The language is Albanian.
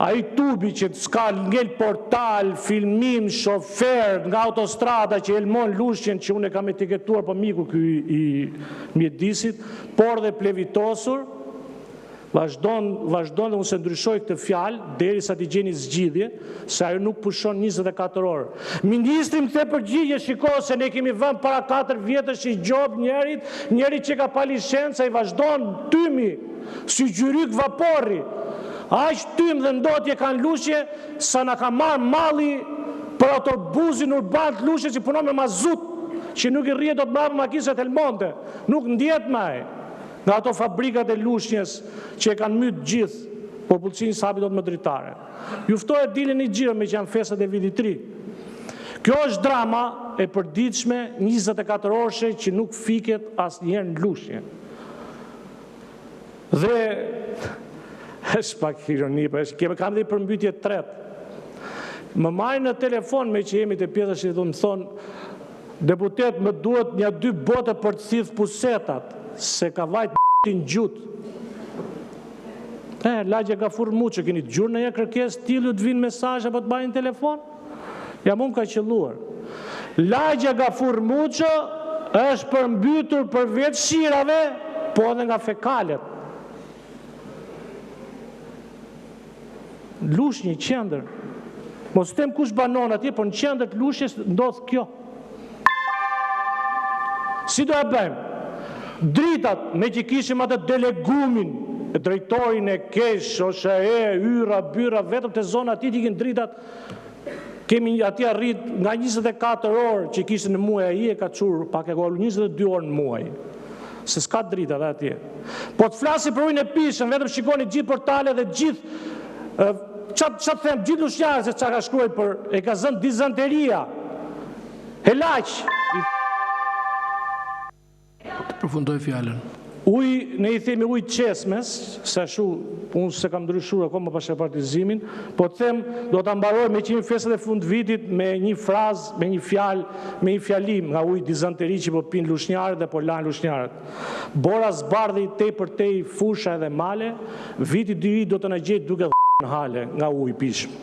a i tubi që s'ka ngel portal, filmim, shofer nga autostrada që elmon lushjen që unë e kam etiketuar për miku ky i mjedisit, por dhe plevitosur, vazhdon dhe unë se ndryshoj këtë fjalë deri sa t'i gjeni zgjidhje, se ajo nuk pushon 24 orë. Ministri më the përgjigje, shiko se ne kemi vënë para 4 vjetësh i gjob njeri që ka pa licenca i vazhdon tymi, si gjyryk vaporri. Aq tym dhe ndotje kanë lushje sa na ka marrë malli për autobusin urban të lushje që punon me mazut, që nuk i rrihet dot mbrapa makinës Elmonte, nuk ndjet më nga ato fabrikat e lushnjes që e kanë mytë gjithë popullsinë sa hapi dot më dritare. Ju ftoj e dilin një xhiro me që janë festat e vitit 3. Kjo është drama e përditshme 24 orëshe që nuk fiket asnjëherë në lushje. Dhe është pak ironi, kam dhe i përmbytje të tretë. Më marrin në telefon me që jemi të pjesësh që më thonë, deputet më duhet një 2 bote për të thith pusetat, se ka vajt në gjutë. Lagje Gafur Muço, keni të gjurë në një kërkes t'illu të vinë mesazhe për të bajnë telefon? Jam unë ka qëlluar. Lagje Gafur Muço është përmbytur për vetë shirave, po edhe nga fekalet. Lush një qendër. Mos tem kush banon atje, por në qendër të lushjes ndodh kjo. Si do e bëjmë? Dritat, me që kishim atë delegumin, drejtorin e kesh, OSHE, yra, byra, vetëm të zona ati t'ikin dritat, kemi ati arrit nga 24 orë që kishtë në muaj, a i e ka qurë, pak e gollu 22 orë në muaj, se s'ka dritat atje. Po të flasi për ujnë e pishën, vetëm shikoni gjithë portale dhe gjithë, qatë them, gjithë lushnjarë se qa ka shkruaj për, e ka zënë dizanteria, helaq. Përfundoj fjallën. Ne i themi ujë qesmes, se shu, unë se kam ndryshuar akoma pas partizimin, po të them, do të ambaroj me që një festet e fund vitit me një frazë, me një fjalë, me një fjalim nga ujë dizanteri që po pinë lushnjarët dhe po lanë lushnjarët. Bora zbardhi tej për tej fusha edhe male, viti 2 do të na gjejë duke në hale nga ujë pishëm.